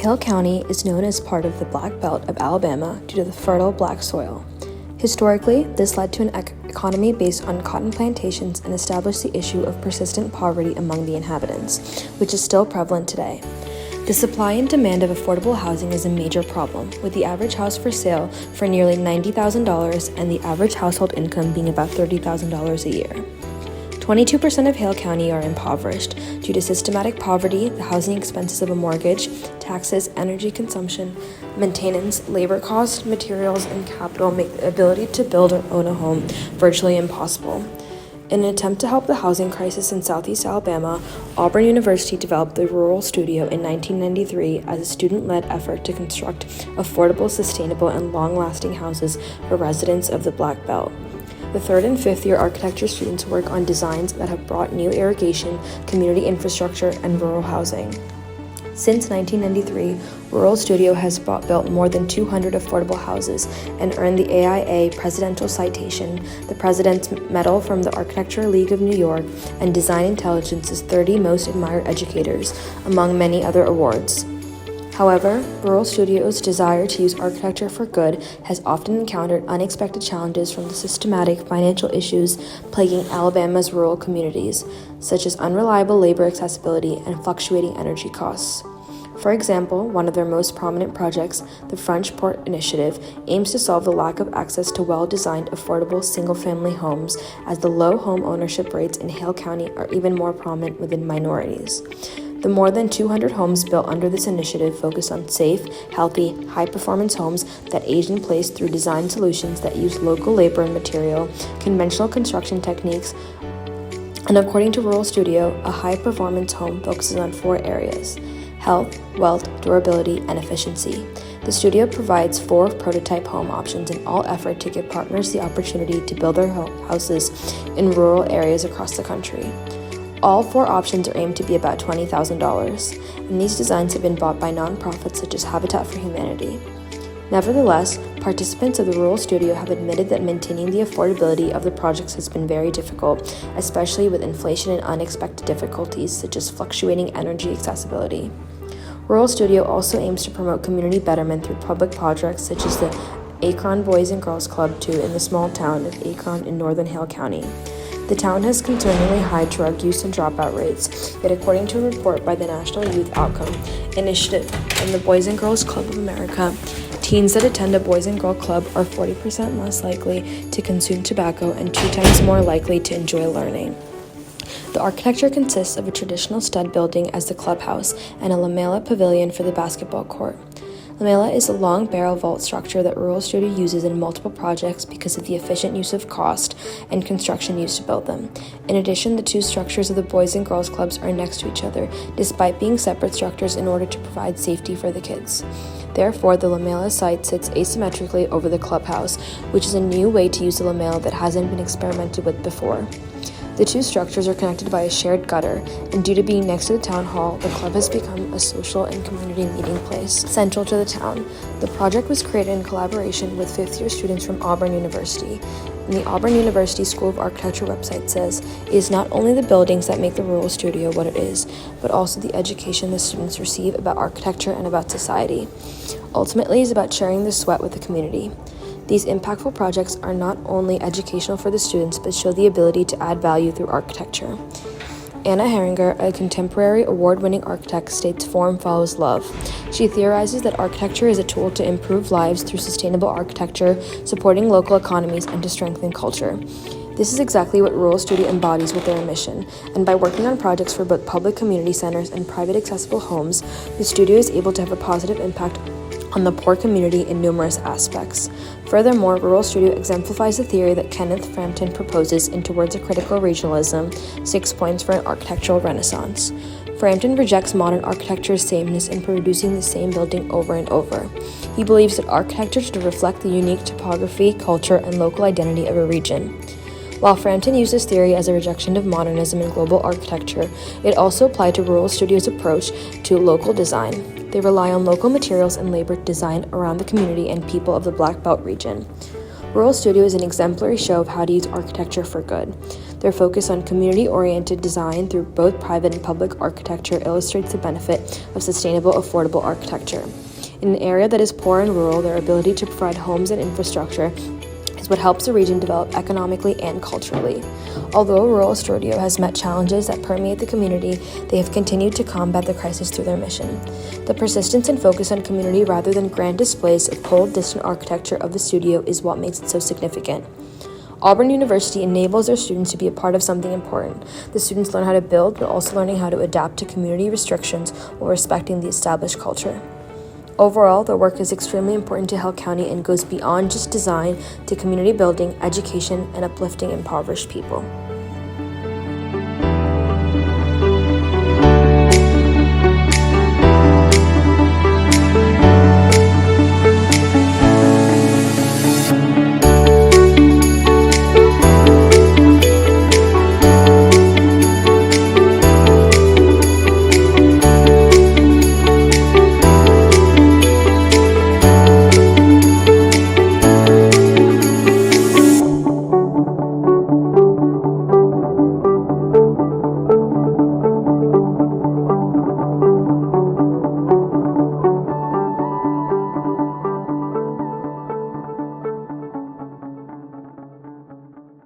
Hale County is known as part of the Black Belt of Alabama due to the fertile black soil. Historically, this led to an economy based on cotton plantations and established the issue of persistent poverty among the inhabitants, which is still prevalent today. The supply and demand of affordable housing is a major problem, with the average house for sale for nearly $90,000 and the average household income being about $30,000 a year. 22% of Hale County are impoverished due to systematic poverty, the housing expenses of a mortgage, taxes, energy consumption, maintenance, labor costs, materials, and capital make the ability to build or own a home virtually impossible. In an attempt to help the housing crisis in Southeast Alabama, Auburn University developed the Rural Studio in 1993 as a student-led effort to construct affordable, sustainable, and long-lasting houses for residents of the Black Belt. The third and fifth year architecture students work on designs that have brought new irrigation, community infrastructure, and rural housing. Since 1993, Rural Studio has built more than 200 affordable houses and earned the AIA Presidential Citation, the President's Medal from the Architecture League of New York, and Design Intelligence's 30 Most Admired Educators, among many other awards. However, Rural Studio's desire to use architecture for good has often encountered unexpected challenges from the systematic financial issues plaguing Alabama's rural communities, such as unreliable labor accessibility and fluctuating energy costs. For example, one of their most prominent projects, the French Port Initiative, aims to solve the lack of access to well-designed, affordable single-family homes, as the low home ownership rates in Hale County are even more prominent within minorities. The more than 200 homes built under this initiative focus on safe, healthy, high-performance homes that age in place through design solutions that use local labor and material, conventional construction techniques, and according to Rural Studio, a high-performance home focuses on 4 areas: health, wealth, durability, and efficiency. The studio provides 4 prototype home options in all effort to give partners the opportunity to build their houses in rural areas across the country. All 4 options are aimed to be about $20,000, and these designs have been bought by nonprofits such as Habitat for Humanity. Nevertheless, participants of the Rural Studio have admitted that maintaining the affordability of the projects has been very difficult, especially with inflation and unexpected difficulties such as fluctuating energy accessibility. Rural Studio also aims to promote community betterment through public projects such as the Akron Boys and Girls Club 2 in the small town of Akron in northern Hale County. The town has concerningly high drug use and dropout rates, yet according to a report by the National Youth Outcome Initiative and the Boys and Girls Club of America, teens that attend a Boys and Girl Club are 40% less likely to consume tobacco and 2 times more likely to enjoy learning. The architecture consists of a traditional stud building as the clubhouse and a lamella pavilion for the basketball court. Lamella is a long barrel vault structure that Rural Studio uses in multiple projects because of the efficient use of cost and construction used to build them. In addition, the 2 structures of the Boys and Girls Clubs are next to each other, despite being separate structures in order to provide safety for the kids. Therefore, the lamella site sits asymmetrically over the clubhouse, which is a new way to use the lamella that hasn't been experimented with before. The 2 structures are connected by a shared gutter, and due to being next to the town hall, the club has become a social and community meeting place central to the town. The project was created in collaboration with 5th-year students from Auburn University. And the Auburn University School of Architecture website says, "It is not only the buildings that make the Rural Studio what it is, but also the education the students receive about architecture and about society. Ultimately, it is about sharing the sweat with the community." These impactful projects are not only educational for the students, but show the ability to add value through architecture. Anna Heringer, a contemporary award-winning architect, states form follows love. She theorizes that architecture is a tool to improve lives through sustainable architecture, supporting local economies, and to strengthen culture. This is exactly what Rural Studio embodies with their mission, and by working on projects for both public community centers and private accessible homes, the studio is able to have a positive impact on the poor community in numerous aspects. Furthermore, Rural Studio exemplifies the theory that Kenneth Frampton proposes in Towards a Critical Regionalism, 6 Points for an Architectural Renaissance. Frampton rejects modern architecture's sameness in producing the same building over and over. He believes that architecture should reflect the unique topography, culture, and local identity of a region. While Frampton used this theory as a rejection of modernism in global architecture, it also applied to Rural Studio's approach to local design. They rely on local materials and labor designed around the community and people of the Black Belt region. Rural Studio is an exemplary show of how to use architecture for good. Their focus on community-oriented design through both private and public architecture illustrates the benefit of sustainable, affordable architecture. In an area that is poor and rural, their ability to provide homes and infrastructure is what helps the region develop economically and culturally. Although rural Estudio has met challenges that permeate the community, they have continued to combat the crisis through their mission. The persistence and focus on community rather than grand displays of cold, distant architecture of the studio is what makes it so significant. Auburn University enables their students to be a part of something important. The students learn how to build, but also learning how to adapt to community restrictions while respecting the established culture. Overall, their work is extremely important to Hill County and goes beyond just design to community building, education, and uplifting impoverished people.